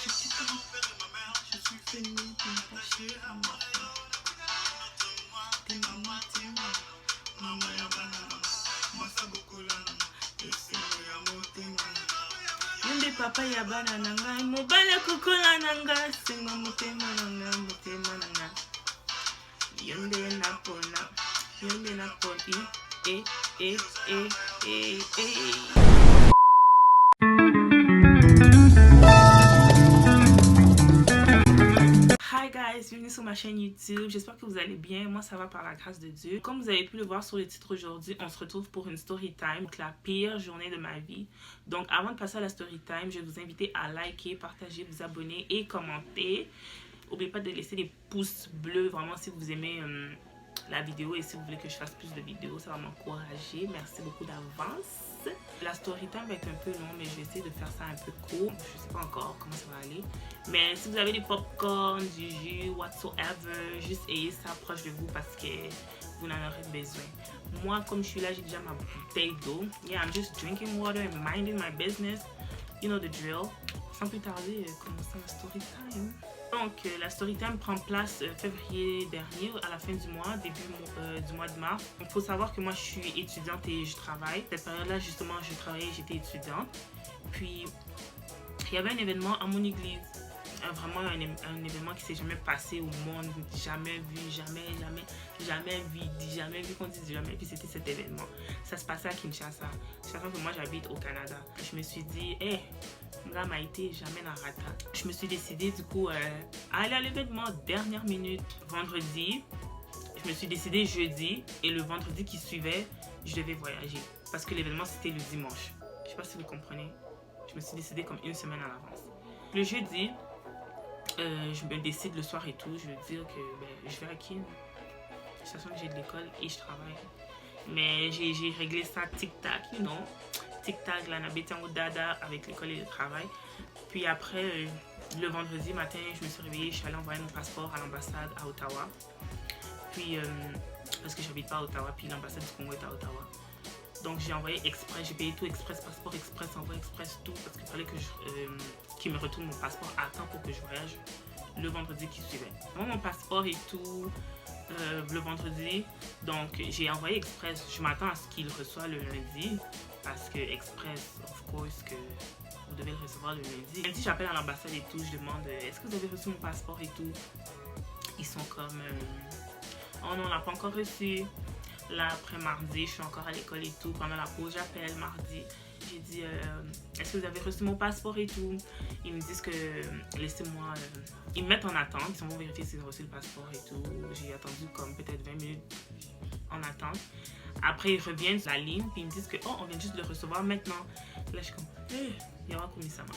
Yonde papa ya bana nanga mobala kokola nanga singa motema nanga motema nanga yonde na poni Hi guys, bienvenue sur ma chaîne YouTube. J'espère que vous allez bien. Moi ça va par la grâce de Dieu. Comme vous avez pu le voir sur le titre aujourd'hui, on se retrouve pour une story time, donc la pire journée de ma vie. Donc avant de passer à la story time, je vais vous inviter à liker, partager, vous abonner et commenter. N'oubliez pas de laisser des pouces bleus vraiment si vous aimez la vidéo et si vous voulez que je fasse plus de vidéos, ça va m'encourager. Merci beaucoup d'avance. La story time va être un peu long, mais je vais essayer de faire ça un peu court. Je sais pas encore comment ça va aller. Mais si vous avez du popcorn, du jus, whatsoever, juste ayez ça proche de vous parce que vous en aurez besoin. Moi, comme je suis là, j'ai déjà ma bouteille d'eau. Yeah, I'm just drinking water and minding my business. You know the drill. Sans plus tarder, commençons la story time. Donc, la story time prend place février dernier, à la fin du mois, début du mois de mars. Il faut savoir que moi, je suis étudiante et je travaille. Cette période-là, justement, je travaillais et j'étais étudiante. Puis, il y avait un événement à mon église. Vraiment un événement qui s'est jamais passé au monde, jamais vu qu'on dise jamais. Puis c'était cet événement. Ça se passait à Kinshasa. Sachant que moi j'habite au Canada. Je me suis dit, hé, Maïté, jamais n'a rata. Je me suis décidée du coup à aller à l'événement dernière minute vendredi. Je me suis décidée jeudi et le vendredi qui suivait, je devais voyager. Parce que l'événement c'était le dimanche. Je sais pas si vous comprenez. Je me suis décidée comme une semaine à l'avance. Le jeudi, je me décide le soir et tout, je veux dire que je vais à Kin. Sachant que j'ai de l'école et je travaille. Mais j'ai réglé ça tic-tac, you know. Tic-tac, la nabetiango dada avec l'école et le travail. Puis après, le vendredi matin, je me suis réveillée, je suis allée envoyer mon passeport à l'ambassade à Ottawa. Puis, parce que j'habite pas à Ottawa, puis l'ambassade du Congo est à Ottawa. Donc j'ai envoyé express, j'ai payé tout express, passeport express, envoi express, tout. Parce qu'il fallait que qu'il me retourne mon passeport à temps pour que je voyage le vendredi qui suivait. Moi, mon passeport et tout, le vendredi, donc j'ai envoyé express. Je m'attends à ce qu'il reçoive le lundi. Parce que express, of course, que vous devez le recevoir le lundi. Lundi, j'appelle à l'ambassade et tout, je demande est-ce que vous avez reçu mon passeport et tout. Ils sont comme oh non, on l'a pas encore reçu. Là, après mardi, je suis encore à l'école et tout. Pendant la pause, j'appelle mardi. J'ai dit, est-ce que vous avez reçu mon passeport et tout? Ils me disent que, laissez-moi... ils me mettent en attente. Ils vont vérifier s'ils ont reçu le passeport et tout. J'ai attendu comme peut-être 20 minutes en attente. Après, ils reviennent sur la ligne. Puis ils me disent que, oh, on vient juste de le recevoir maintenant. Là, je suis comme, Yawa Kumisama.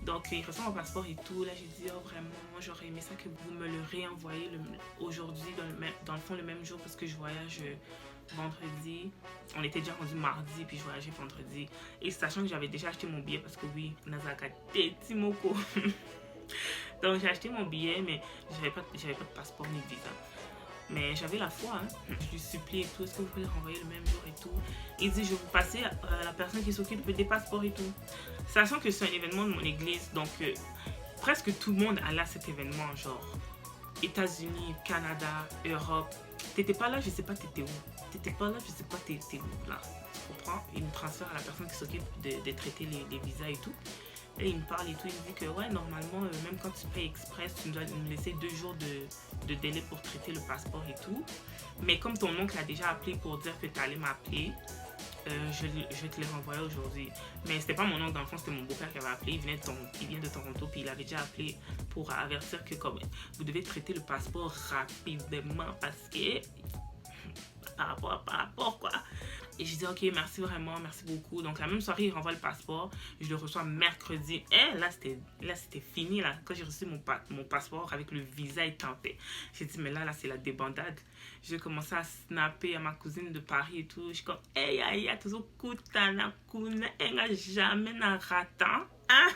Donc, ils reçoivent mon passeport et tout. Là, j'ai dit, oh, vraiment, j'aurais aimé ça que vous me le réenvoyez aujourd'hui, dans le fond, le même jour, parce que je voyage vendredi. On était déjà rendu mardi, puis je voyageais vendredi. Et sachant que j'avais déjà acheté mon billet, parce que oui, Nazaka Timoko. Donc, j'ai acheté mon billet, mais j'avais pas de passeport ni de visa. Mais j'avais la foi, hein. Je lui supplie et tout, est-ce que vous pouvez le renvoyer le même jour et tout. Il dit, je vais vous passer à la personne qui s'occupe des passeports et tout. Sachant que c'est un événement de mon église, donc presque tout le monde allait à cet événement, genre États-Unis, Canada, Europe. T'étais pas là, je sais pas t'étais où. T'étais pas là, je sais pas t'étais où. Là, tu comprends? Il me transfère à la personne qui s'occupe de traiter les visas et tout. Et il me parle et tout, il me dit que ouais, normalement, même quand tu payes express, tu dois me laisser 2 jours de délai pour traiter le passeport et tout. Mais comme ton oncle a déjà appelé pour dire que tu allais m'appeler, je vais te les renvoyer aujourd'hui. Mais c'était pas mon oncle, dans le fond, c'était mon beau-père qui avait appelé. Il vient de Toronto, puis il avait déjà appelé pour avertir que comme vous devez traiter le passeport rapidement parce que par rapport quoi. Et je dis ok, merci vraiment, merci beaucoup. Donc la même soirée, il renvoie le passeport. Je le reçois mercredi. Et là, c'était fini. Là, quand j'ai reçu mon passeport avec le visa étampé, j'ai dit mais là c'est la débandade. J'ai commencé à snapper à ma cousine de Paris et tout. Je suis comme hey, aïe, toujours kutana kuna, enga jamais na ratan. Hein?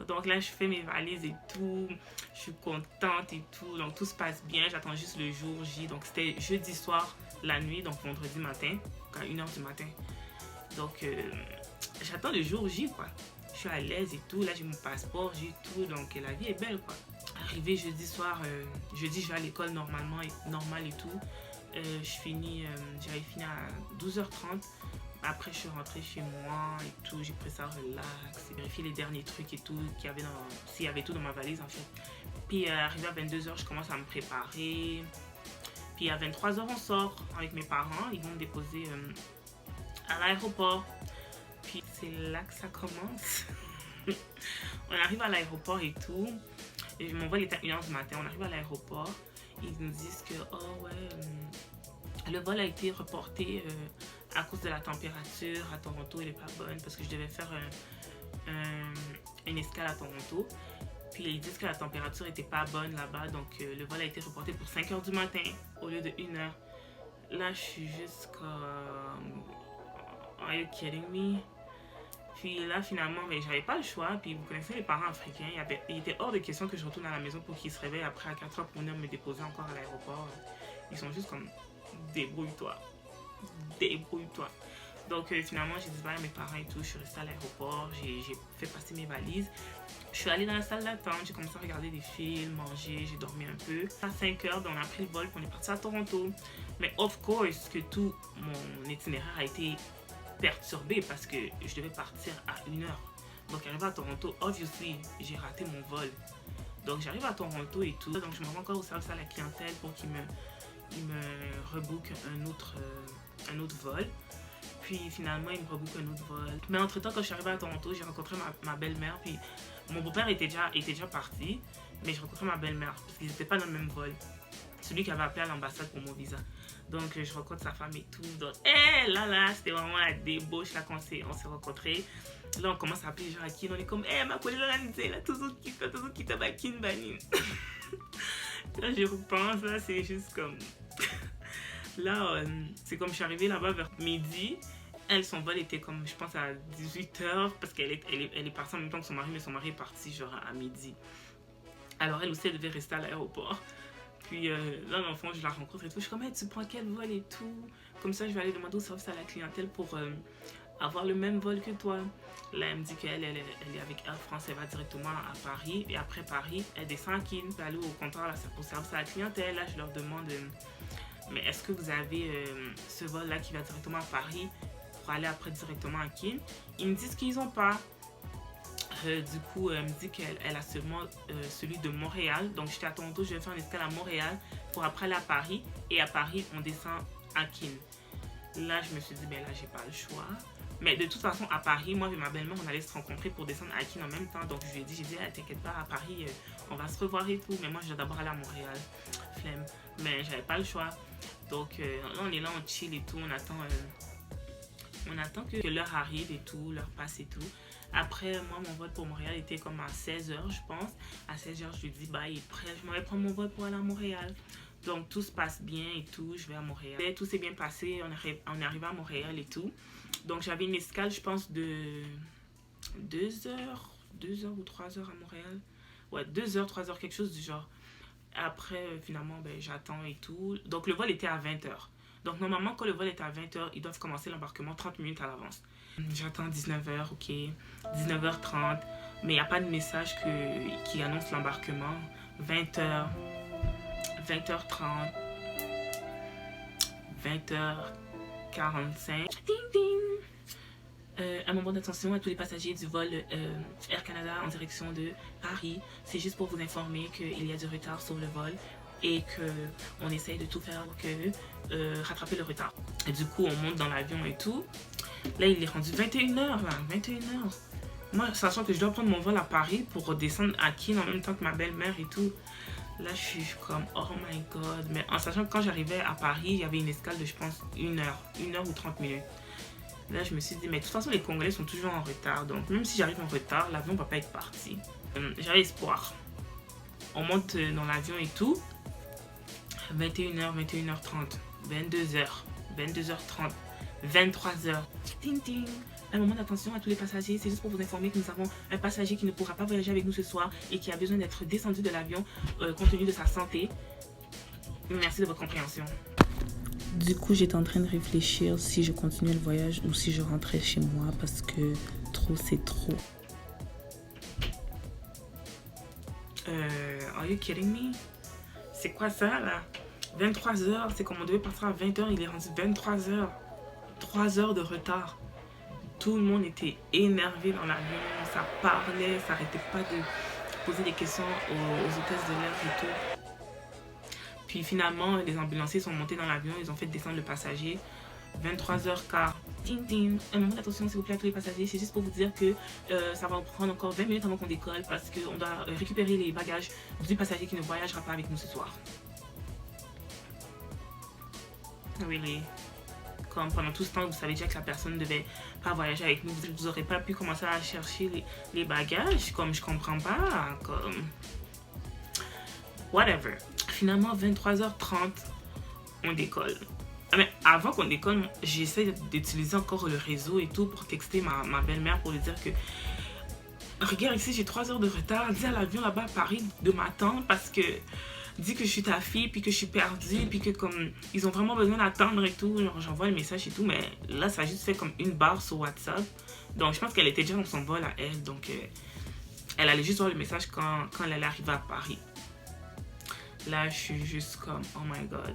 Donc là, je fais mes valises et tout. Je suis contente et tout. Donc tout se passe bien. J'attends juste le jour J. Donc c'était jeudi soir, la nuit, donc vendredi matin, à 1h du matin. Donc j'attends le jour J, quoi. je suis à l'aise et tout. Là, j'ai mon passeport, j'ai tout. Donc, la vie est belle, quoi. Arrivé jeudi soir, jeudi, je vais à l'école normal et tout. J'avais fini à 12h30. Après, je suis rentrée chez moi et tout. J'ai pris ça relax. J'ai vérifié les derniers trucs et tout, s'il y avait tout dans ma valise, en fait. Puis, arrivé à 22h, je commence à me préparer. Puis, à 23h, on sort avec mes parents. Ils vont me déposer à l'aéroport. Puis, c'est là que ça commence. On arrive à l'aéroport et tout. Et mon vol est à 1h du matin. On arrive à l'aéroport. Ils nous disent que, oh ouais, le vol a été reporté à cause de la température à Toronto. Elle n'est pas bonne parce que je devais faire une escale à Toronto. Puis ils disent que la température n'était pas bonne là-bas. Donc le vol a été reporté pour 5h du matin au lieu de 1h. Là, je suis juste comme... Are you kidding me? Puis là, finalement, j'avais pas le choix. Puis vous connaissez les parents africains. Il était hors de question que je retourne à la maison pour qu'ils se réveillent après à 4h pour venir me déposer encore à l'aéroport. Ils sont juste comme, débrouille-toi. Débrouille-toi. Donc finalement, j'ai dit bye à mes parents et tout. Je suis restée à l'aéroport. J'ai fait passer mes valises. Je suis allée dans la salle d'attente. J'ai commencé à regarder des films, manger. J'ai dormi un peu. À 5h, on a pris le vol. On est parti à Toronto. Mais of course, que tout mon itinéraire a été perturbée parce que je devais partir à 1h. Donc arrivé à Toronto, obviously, j'ai raté mon vol. Donc j'arrive à Toronto et tout. Donc je me rends encore au service à la clientèle pour qu'il me rebook un autre vol. Puis finalement, il me rebook un autre vol. Mais entre-temps, quand je suis arrivée à Toronto, j'ai rencontré ma belle-mère. Puis mon beau-père était déjà parti. Mais j'ai rencontré ma belle-mère parce qu'ils n'étaient pas dans le même vol. Celui qui avait appelé à l'ambassade pour mon visa. Donc, je rencontre sa femme et tout. Donc, là, c'était vraiment la débauche là quand on s'est rencontrés. Là, on commence à appeler les gens à qui on est comme, ma collègue là, là, toujours qui t'a bakin, banin. Là, je repense, là, c'est juste comme. Là, c'est comme je suis arrivée là-bas vers midi. Elle, son vol était comme, je pense, à 18h parce qu'elle est partie en même temps que son mari, mais son mari est parti genre à midi. Alors, elle aussi, elle devait rester à l'aéroport. Puis là, dans le fond, je la rencontre et tout. Je suis comme, tu prends quel vol et tout? Comme ça, je vais aller demander au service à la clientèle pour avoir le même vol que toi. Là, elle me dit qu'elle est avec Air France. Elle va directement à Paris. Et après Paris, elle descend à Keene. Elle aller au comptoir là, au service à la clientèle. Là, je leur demande, mais est-ce que vous avez ce vol-là qui va directement à Paris pour aller après directement à Keene? Ils me disent qu'ils n'ont pas. Du coup, elle me dit qu'elle a seulement celui de Montréal. Donc, j'étais à Toronto, je vais faire une escale à Montréal pour après aller à Paris. Et à Paris, on descend à Keene. Là, je me suis dit, là, j'ai pas le choix. Mais de toute façon, à Paris, moi et ma belle-mère, on allait se rencontrer pour descendre à Keene en même temps. Donc, je lui ai dit, t'inquiète pas, à Paris, on va se revoir et tout. Mais moi, je dois d'abord aller à Montréal. Flemme. Mais j'avais pas le choix. Donc, là, on est là, on chill et tout. On attend que l'heure arrive et tout, l'heure passe et tout. Après, moi, mon vol pour Montréal était comme à 16h, je pense. À 16h, je lui dis, il est prêt, je m'en vais prendre mon vol pour aller à Montréal. Donc, tout se passe bien et tout, je vais à Montréal. Et tout s'est bien passé, on est arrivé à Montréal et tout. Donc, j'avais une escale, je pense, de 2 heures ou 3 heures à Montréal. Ouais, 2 heures, 3 heures, quelque chose du genre. Après, finalement, j'attends et tout. Donc, le vol était à 20h. Donc, normalement, quand le vol est à 20h, ils doivent commencer l'embarquement 30 minutes à l'avance. J'attends 19h, ok, 19h30, mais il n'y a pas de message qui annonce l'embarquement. 20h, 20h30, 20h45. Ding ding. Un moment d'attention à tous les passagers du vol Air Canada en direction de Paris. C'est juste pour vous informer qu'il y a du retard sur le vol et qu'on essaye de tout faire pour rattraper le retard. Et du coup, on monte dans l'avion et tout. Là, il est rendu 21h, là, 21h. Moi, sachant que je dois prendre mon vol à Paris pour redescendre à Keene en même temps que ma belle-mère et tout. Là, je suis comme, oh my god. Mais en sachant que quand j'arrivais à Paris, il y avait une escale de, je pense, 1h ou 30 minutes. Là, je me suis dit, mais de toute façon, les Congolais sont toujours en retard. Donc, même si j'arrive en retard, l'avion ne va pas être parti. J'avais espoir. On monte dans l'avion et tout. 21h, 21h30, 22h, 22h30, 23h. Ting ting. Un moment d'attention à tous les passagers. C'est juste pour vous informer que nous avons un passager qui ne pourra pas voyager avec nous ce soir et qui a besoin d'être descendu de l'avion compte tenu de sa santé. Merci de votre compréhension. Du coup, j'étais en train de réfléchir si je continuais le voyage ou si je rentrais chez moi parce que trop, c'est trop. Are you kidding me? C'est quoi ça là? 23h, c'est comme on devait partir à 20h, il est rendu 23h. 3 heures de retard. Tout le monde était énervé dans l'avion, ça parlait, ça n'arrêtait pas de poser des questions aux hôtesses de l'air et tout. Puis finalement, les ambulanciers sont montés dans l'avion, ils ont fait descendre le passager. 23h15. Ding ding. Un moment d'attention s'il vous plaît à tous les passagers. C'est juste pour vous dire que ça va prendre encore 20 minutes avant qu'on décolle parce qu'on doit récupérer les bagages du passager qui ne voyagera pas avec nous ce soir. Really? Comme pendant tout ce temps, vous savez déjà que la personne ne devait pas voyager avec nous. Vous n'aurez pas pu commencer à chercher les bagages. Comme je comprends pas. Comme... Whatever. Finalement, 23h30, on décolle. Mais avant qu'on décolle, j'essaie d'utiliser encore le réseau et tout pour texter ma belle-mère pour lui dire que regarde ici, j'ai 3 heures de retard. Dis à l'avion là-bas à Paris de m'attendre parce que dis que je suis ta fille, puis que je suis perdue, puis que comme ils ont vraiment besoin d'attendre et tout. J'envoie le message et tout, mais là, ça a juste fait comme une barre sur WhatsApp. Donc, je pense qu'elle était déjà dans son vol à elle. Donc, elle allait juste voir le message quand elle allait arriver à Paris. Là, je suis juste comme, oh my god.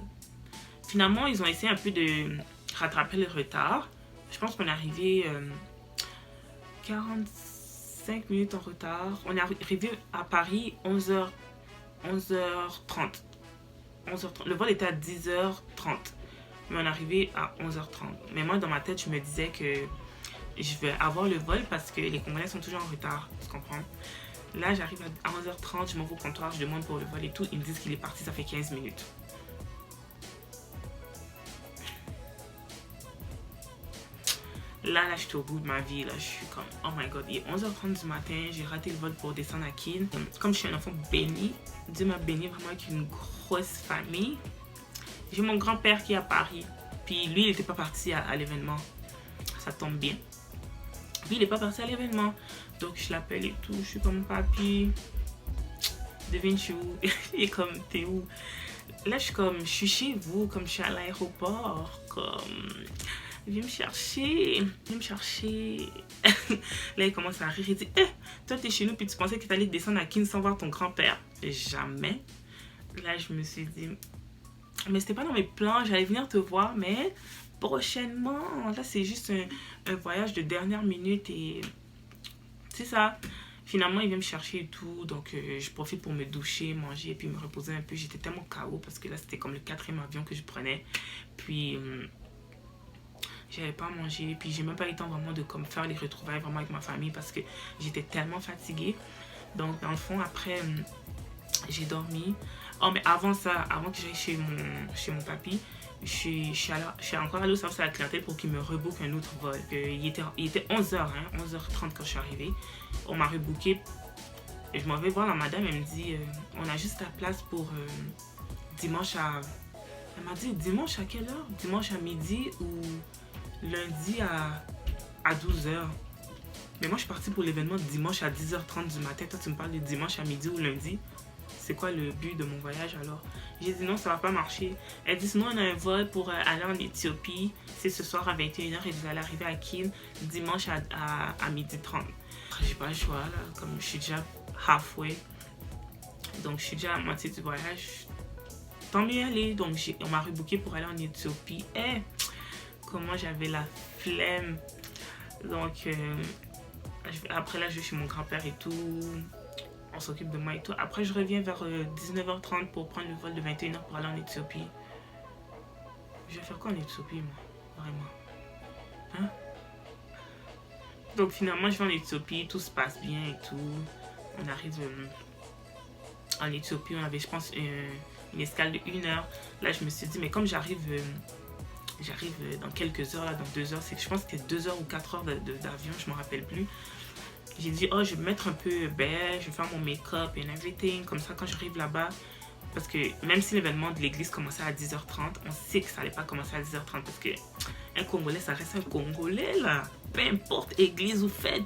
Finalement, ils ont essayé un peu de rattraper le retard. Je pense qu'on est arrivé 45 minutes en retard. On est arrivé à Paris 11h30. 11h30. Le vol était à 10h30. Mais on est arrivé à 11h30. Mais moi, dans ma tête, je me disais que je vais avoir le vol parce que les Congolais sont toujours en retard. Tu comprends? Là, j'arrive à 11h30, je m'en vais au comptoir, je demande pour le vol et tout. Ils me disent qu'il est parti, ça fait 15 minutes. Là, je suis au bout de ma vie. Là, je suis comme, oh my god, il est 11h30 du matin. J'ai raté le vol pour descendre à Keene. Comme je suis un enfant béni, Dieu m'a béni vraiment avec une grosse famille. J'ai mon grand-père qui est à Paris. Puis lui, il n'était pas parti à l'événement. Ça tombe bien. Lui, il n'est pas parti à l'événement. Donc, je l'appelle et tout. Je suis comme, papy, devine, je suis où? Il est comme, t'es où? Là, je suis comme, je suis chez vous, comme je suis à l'aéroport. Comme, viens me chercher. Viens me chercher. Là, il commence à rire. Il dit, toi, t'es chez nous, puis tu pensais que t'allais descendre à Keene sans voir ton grand-père. Jamais. Là, je me suis dit, mais c'était pas dans mes plans. J'allais venir te voir, mais prochainement. Là, c'est juste un voyage de dernière minute et c'est ça. Finalement, il vient me chercher et tout. Donc, je profite pour me doucher, manger et puis me reposer un peu. J'étais tellement KO parce que là, c'était comme le 4e avion que je prenais. Puis, j'avais pas mangé. Puis, j'ai même pas eu le temps vraiment de comme, faire les retrouvailles vraiment avec ma famille parce que j'étais tellement fatiguée. Donc, dans le fond, après, j'ai dormi. Oh, mais avant ça, avant que j'aille chez mon papy, je suis encore allée au service à la clientèle pour qu'il me rebook un autre vol. Il était 11h, hein, 11h30 quand je suis arrivée. On m'a rebooké. Je m'en vais voir la madame, elle me dit on a juste la place pour dimanche à... Elle m'a dit dimanche à quelle heure? Dimanche à midi ou lundi à 12h. Mais moi, je suis partie pour l'événement dimanche à 10h30 du matin. Toi, tu me parles de dimanche à midi ou lundi. C'est quoi le but de mon voyage alors? J'ai dit non, ça va pas marcher. Elle dit sinon on a un vol pour aller en Éthiopie. C'est ce soir à 21h et vous allez arriver à Keene dimanche à midi 30. J'ai pas le choix là, comme je suis déjà halfway. Donc je suis déjà à moitié du voyage. Tant mieux aller. Donc on m'a rebooké pour aller en Éthiopie. Comment j'avais la flemme. Donc après là je vais chez mon grand-père et tout. On s'occupe de moi et tout. Après, je reviens vers 19h30 pour prendre le vol de 21h pour aller en Éthiopie. Je vais faire quoi en Éthiopie, moi? Vraiment. Hein? Donc, finalement, je vais en Éthiopie. Tout se passe bien et tout. On arrive en Éthiopie. On avait, je pense, une escale de 1 heure. Là, je me suis dit, mais comme j'arrive dans quelques heures, là, dans 2 heures, c'est que je pense que c'était 2 heures ou 4 heures d'avion, je ne me rappelle plus. J'ai dit, oh, je vais me mettre un peu belle, je vais faire mon make-up and everything. Comme ça, quand j'arrive là-bas, parce que même si l'événement de l'église commençait à 10h30, on sait que ça n'allait pas commencer à 10h30 parce que un Congolais, ça reste un Congolais, là. Peu importe, église ou fête,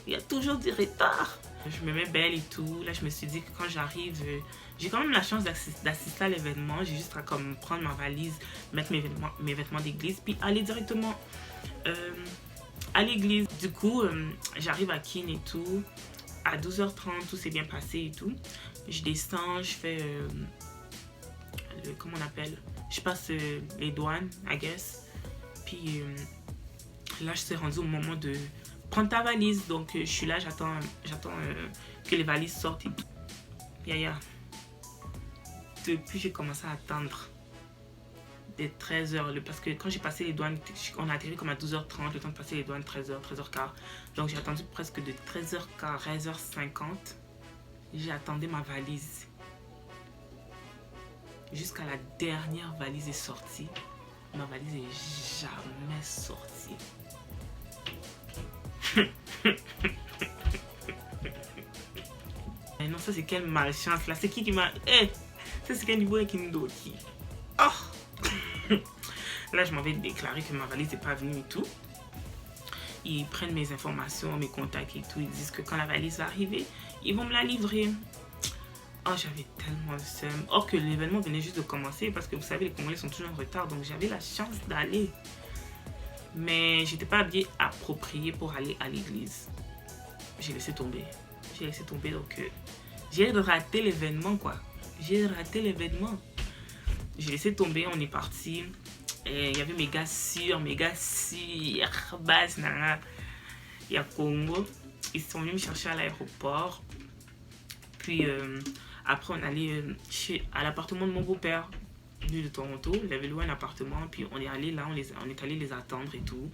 il y a toujours du retard. Je me mets belle et tout. Là, je me suis dit que quand j'arrive, j'ai quand même la chance d'assister à l'événement. J'ai juste à comme prendre ma valise, mettre mes vêtements d'église, puis aller directement... à l'église. Du coup, j'arrive à Keene et tout. à 12h30, tout s'est bien passé et tout. Je descends, je fais... comment on appelle? Je passe les douanes, I guess. Puis là, je suis rendue au moment de prendre ta valise. Donc, je suis là, j'attends que les valises sortent et tout. Yaya. Depuis, j'ai commencé à attendre des 13h. Parce que quand j'ai passé les douanes, on a atterri comme à 12h30, le temps de passer les douanes, 13h, 13h15. Donc, j'ai attendu presque de 13h15 à 13h50. J'ai attendu ma valise. Jusqu'à la dernière valise est sortie. Ma valise est jamais sortie. Non, ça c'est quelle malchance là. C'est qui m'a... ça c'est quel niveau avec Kindoki. Oh. Là je m'avais déclaré que ma valise n'est pas venue et tout. Ils prennent mes informations, mes contacts et tout. Ils disent que quand la valise va arriver, ils vont me la livrer. Oh, j'avais tellement le seum. Or que l'événement venait juste de commencer parce que vous savez, les Congolais sont toujours en retard. Donc j'avais la chance d'aller. Mais j'étais pas habillée appropriée pour aller à l'église. J'ai laissé tomber. J'ai laissé tomber. Donc j'ai raté l'événement quoi. J'ai raté l'événement. J'ai laissé tomber. On est parti. Et il y avait mes gars sûrs. Base, nana. Il y a Congo. Ils sont venus me chercher à l'aéroport. Puis après, on allait à l'appartement de mon beau-père, venu de Toronto. Il avait loué un appartement. Puis on est allé là, on est allé les attendre et tout.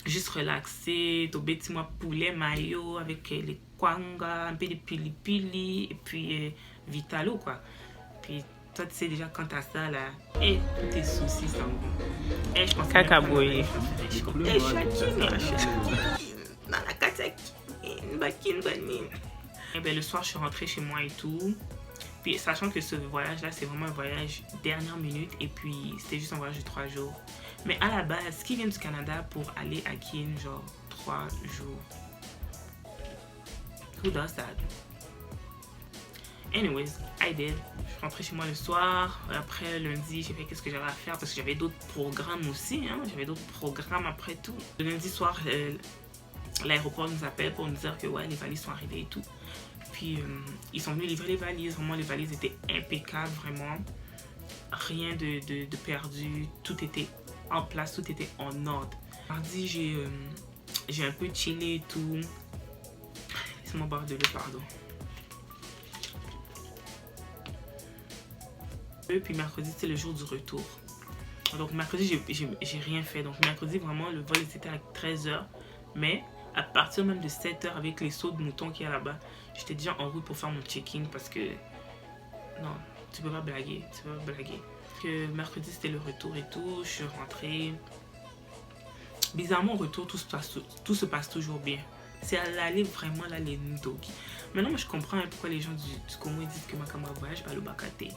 Juste relaxé, tomber petit moi poulet mayo avec les kwanga, un peu de pili-pili et puis Vitalo quoi. Puis toi, tu sais déjà quand t'as ça là, et tous tes soucis s'en vont. Et je pense Kakaboy. Et ben, le soir, je suis rentrée chez moi et tout. Puis, sachant que ce voyage-là, c'est vraiment un voyage dernière minute. Et puis, c'était juste un voyage de 3 jours. Mais à la base, qui vient du Canada pour aller à Kin, genre 3 jours? Who does that? Anyways, I did. Je suis rentrée chez moi le soir. Après, lundi, j'ai fait qu'est-ce que j'avais à faire parce que j'avais d'autres programmes aussi. Hein? J'avais d'autres programmes après tout. Le lundi soir, l'aéroport nous appelle pour nous dire que ouais, les valises sont arrivées et tout. Puis ils sont venus livrer les valises. Vraiment, les valises étaient impeccables, vraiment. Rien de perdu. Tout était en place, tout était en ordre. Mardi, j'ai un peu chillé et tout. Laissez-moi boire de l'eau, pardon. Puis mercredi, c'était le jour du retour. Donc mercredi, j'ai rien fait. Donc mercredi, vraiment, le vol était à 13h. Mais à partir même de 7h, avec les sauts de mouton qu'il y a là-bas, j'étais déjà en route pour faire mon check-in parce que... Non, tu peux pas blaguer. Tu peux pas blaguer. Que mercredi, c'était le retour et tout. Je suis rentrée. Bizarrement, au retour, tout se passe toujours bien. C'est à l'aller vraiment là, les Ndoki. Maintenant, moi, je comprends pourquoi les gens du Congo disent que ma caméra voyage par le Bakate.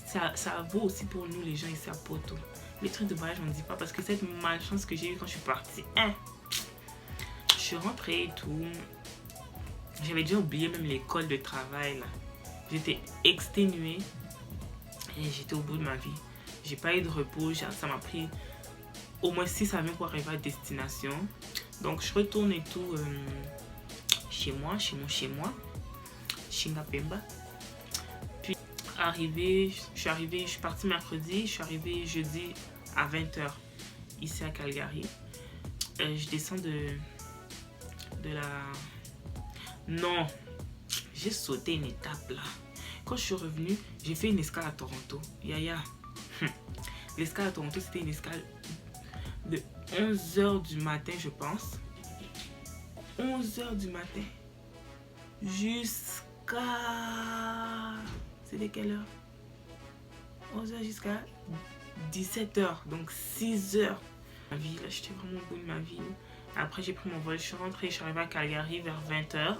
Ça vaut aussi pour nous, les gens ici à Poto. Les trucs de voyage, on ne dit pas parce que cette malchance que j'ai eue quand je suis partie. Je suis rentrée et tout. J'avais déjà oublié même l'école de travail là. J'étais exténuée et j'étais au bout de ma vie. J'ai pas eu de repos. Ça m'a pris au moins 6 avions pour arriver à destination. Donc je retourne et tout chez moi, Shingapemba. Puis je suis partie mercredi, je suis arrivée jeudi à 20h ici à Calgary. Je descends de la... Non, j'ai sauté une étape là. Quand je suis revenue, j'ai fait une escale à Toronto. Yaya. L'escale à Toronto, c'était une escale de 11h du matin, je pense. 11h du matin. Jusqu'à... C'était quelle heure? 11h jusqu'à 17h. Donc 6h. Ma vie, là, j'étais vraiment au bout de ma vie. Après, j'ai pris mon vol. Je suis rentrée. Je suis arrivée à Calgary vers 20h.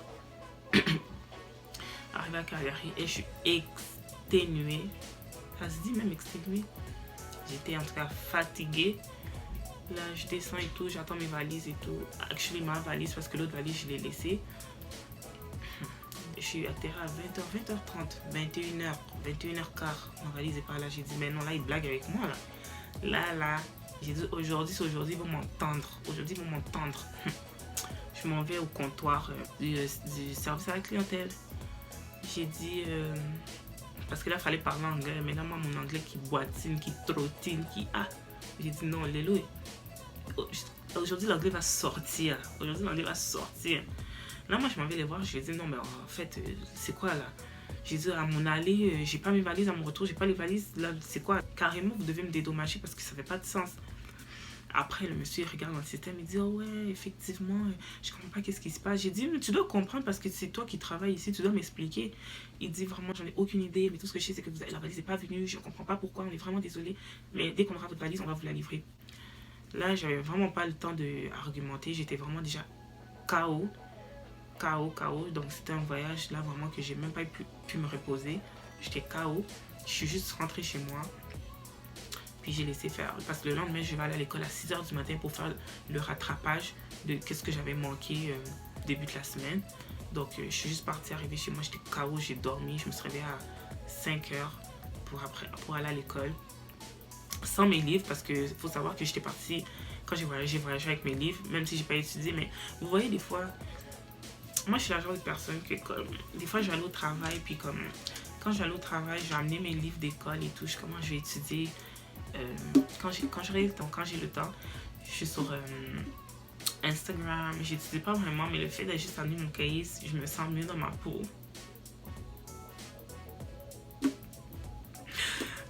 Arrivée à Calgary et je suis exténuée. Ça se dit même exténuée. J'étais en tout cas fatiguée. Là, je descends et tout. J'attends mes valises et tout. Actually, ma valise, parce que l'autre valise, je l'ai laissée. Je suis atterrée à 20h, 20h30, 21h15. Ma valise n'est pas là. J'ai dit, mais non, là, il blague avec moi. Là, j'ai dit, aujourd'hui, ils vont m'entendre. Aujourd'hui, ils vont m'entendre. Je je m'en vais au comptoir du service à la clientèle. J'ai dit, parce que là, il fallait parler anglais, mais là, moi, mon anglais qui boitine, qui trottine, j'ai dit non, Lélo, aujourd'hui, l'anglais va sortir. Aujourd'hui, l'anglais va sortir. Là, moi, je m'en vais les voir, je lui ai dit non, mais en fait, c'est quoi là? J'ai dit à mon aller, j'ai pas mes valises, à mon retour, j'ai pas les valises. Là, c'est quoi? Carrément, vous devez me dédommager parce que ça fait pas de sens. Après, le monsieur il regarde dans le système, il dit oh ouais, effectivement, je comprends pas qu'est-ce qui se passe. J'ai dit mais tu dois comprendre parce que c'est toi qui travailles ici, tu dois m'expliquer. Il dit vraiment, j'en ai aucune idée, mais tout ce que je sais, c'est que la valise n'est pas venue, je comprends pas pourquoi, on est vraiment désolé. Mais dès qu'on aura votre valise, on va vous la livrer. Là, j'avais vraiment pas le temps d'argumenter, j'étais vraiment déjà KO. Donc c'était un voyage là vraiment que j'ai même pas pu me reposer. J'étais KO. Je suis juste rentrée chez moi. Puis j'ai laissé faire. Parce que le lendemain, je vais aller à l'école à 6h du matin pour faire le rattrapage de qu'est-ce que j'avais manqué début de la semaine. Donc je suis juste partie, arrivée chez moi, j'étais KO, j'ai dormi. Je me suis réveillée à 5h pour aller à l'école. Sans mes livres, parce qu'il faut savoir que j'étais partie, quand j'ai voyagé avec mes livres, même si j'ai pas étudié. Mais vous voyez, des fois, moi je suis la genre de personne que comme, des fois je vais aller au travail, puis comme quand je vais aller au travail, je vais amener mes livres d'école et tout, comment je vais étudier. Quand j'aurai le temps, quand j'ai le temps, je suis sur Instagram, j'étudie pas vraiment, mais le fait de juste amener mon cahier, je me sens mieux dans ma peau.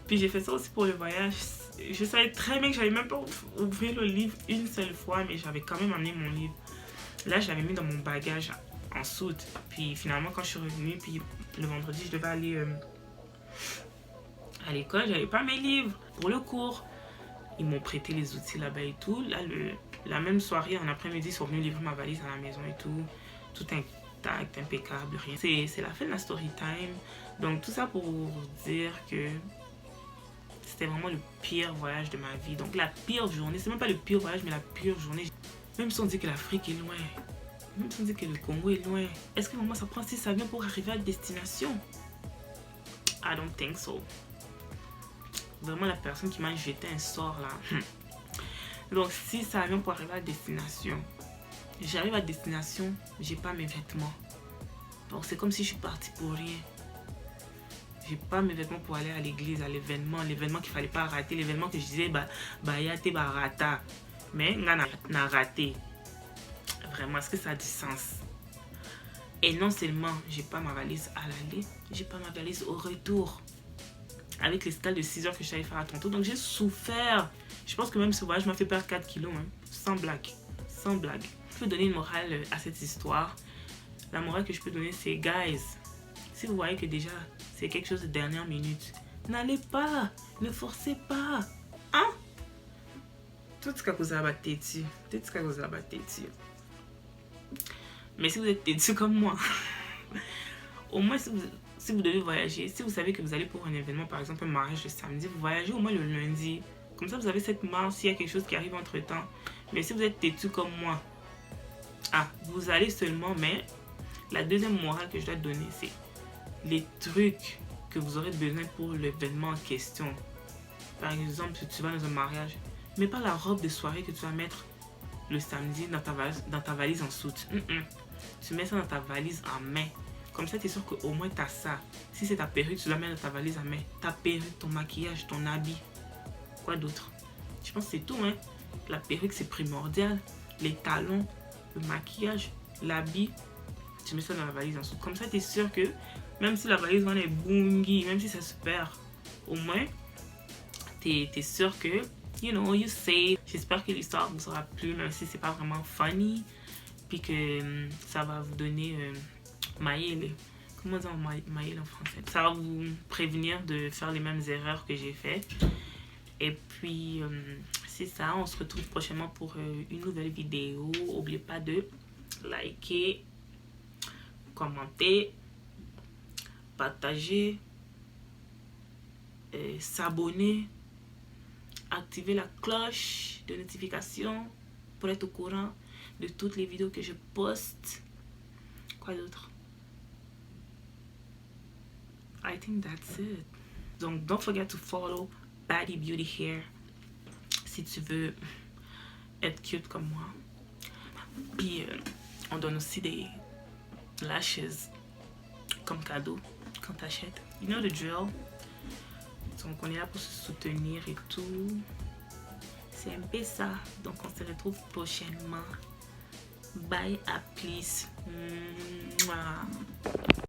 Puis j'ai fait ça aussi pour le voyage. Je savais très bien que j'avais même pas ouvert le livre une seule fois, mais j'avais quand même amené mon livre. Là, je l'avais mis dans mon bagage en soude. Puis finalement, quand je suis revenue, puis le vendredi, je devais aller à l'école, j'avais pas mes livres pour le cours. Ils m'ont prêté les outils là-bas et tout. Là, la même soirée, en après-midi, ils sont venus livrer ma valise à la maison et tout. Tout intact, impeccable, rien. C'est la fin de la story time. Donc tout ça pour dire que c'était vraiment le pire voyage de ma vie. Donc la pire journée, c'est même pas le pire voyage, mais la pire journée. Même si on dit que l'Afrique est loin, même si on dit que le Congo est loin, est-ce que vraiment ça prend 6 avions pour arriver à la destination? I don't think so. Vraiment la personne qui m'a jeté un sort là. Donc 6 avions pour arriver à la destination. J'arrive à la destination, j'ai pas mes vêtements. Donc c'est comme si je suis partie pour rien. J'ai pas mes vêtements pour aller à l'église, à l'événement qu'il fallait pas rater, l'événement que je disais yate rata. Mais on a raté. Vraiment, est-ce que ça a du sens? Et non seulement j'ai pas ma valise à l'aller, j'ai pas ma valise au retour. Avec l'escale de 6 heures que je suis allée faire à Toronto. Donc j'ai souffert. Je pense que même ce voyage m'a fait perdre 4 kilos. Hein. Sans blague. Sans blague. Je peux donner une morale à cette histoire. La morale que je peux donner, c'est guys, si vous voyez que déjà c'est quelque chose de dernière minute, n'allez pas. Ne forcez pas. Hein? Tout ce que vous avez têtu. Tout ce que vous avez têtu. Mais si vous êtes têtu comme moi, au moins si vous devez voyager, si vous savez que vous allez pour un événement, par exemple un mariage le samedi, vous voyagez au moins le lundi. Comme ça, vous avez cette marge s'il y a quelque chose qui arrive entre-temps. Mais si vous êtes têtu comme moi, vous allez seulement, mais la deuxième morale que je dois donner, c'est les trucs que vous aurez besoin pour l'événement en question. Par exemple, si tu vas dans un mariage, mais pas la robe de soirée que tu vas mettre le samedi dans ta valise en soute. Tu mets ça dans ta valise en main. Comme ça, tu es sûr qu'au moins tu as ça. Si c'est ta perruque, tu dois mettre dans ta valise en main. Ta perruque, ton maquillage, ton habit. Quoi d'autre? Je pense que c'est tout. Hein? La perruque, c'est primordial. Les talons, le maquillage, l'habit. Tu mets ça dans la valise en dessous. Comme ça, tu es sûr que même si la valise est bungy, même si ça se perd, au moins, tu es sûr que, you say. J'espère que l'histoire vous aura plu, même si c'est pas vraiment funny. Puis que ça va vous donner... maïle. Comment dire maïle en français? Ça va vous prévenir de faire les mêmes erreurs que j'ai fait. Et puis, c'est ça. On se retrouve prochainement pour une nouvelle vidéo. N'oubliez pas de liker, commenter, partager, s'abonner, activer la cloche de notification pour être au courant de toutes les vidéos que je poste. Quoi d'autre? I think that's it. Donc, don't forget to follow Baddie Beauty Hair si tu veux être cute comme moi. Puis, On donne aussi des lashes comme cadeau quand t'achètes. You know the drill. Donc on est là pour se soutenir et tout. C'est un peu ça. Donc on se retrouve prochainement. Bye, à plus. Mouah.